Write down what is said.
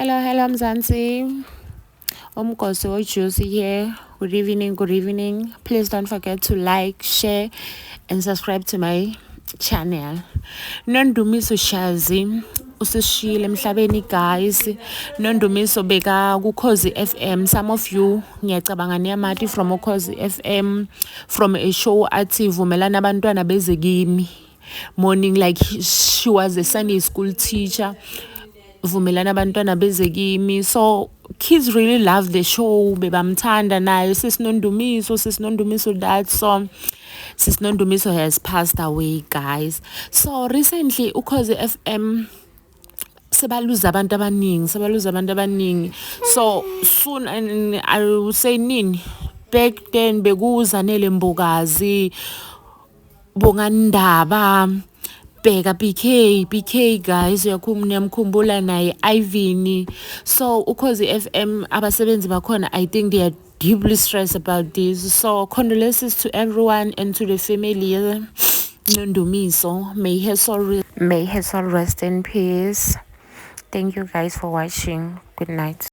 Hello, Mzansi. Umgosi Juicy here. Good evening. Please don't forget to like, share, and subscribe to my channel. Nondumiso Shazi. Usishile emhlabeni guys. Nondumiso beka kuKhozi FM. Some of you ngiyacabanga niyamati from uKhozi FM, from a show athi vumelana abantwana beze kimi. Morning, like she was a Sunday school teacher. Vumelana abantwana beze kimi. So kids really love the show. Bebamthanda nayo Sisinondumiso that song. Sisinondumiso has passed away, guys. So recently uKhozi FM sebaluza abantu abaningi. So soon, and I will say nini, back then bekuzanele Mbokazi, Bongandaba, Bheka BK guys, uyamkhumbula naye Ivini. So uKhozi FM abasebenzi bakhona, I think they are deeply stressed about this. So condolences to everyone and to the family. Nondumiso, may her soul rest in peace. Thank you guys for watching. Good night.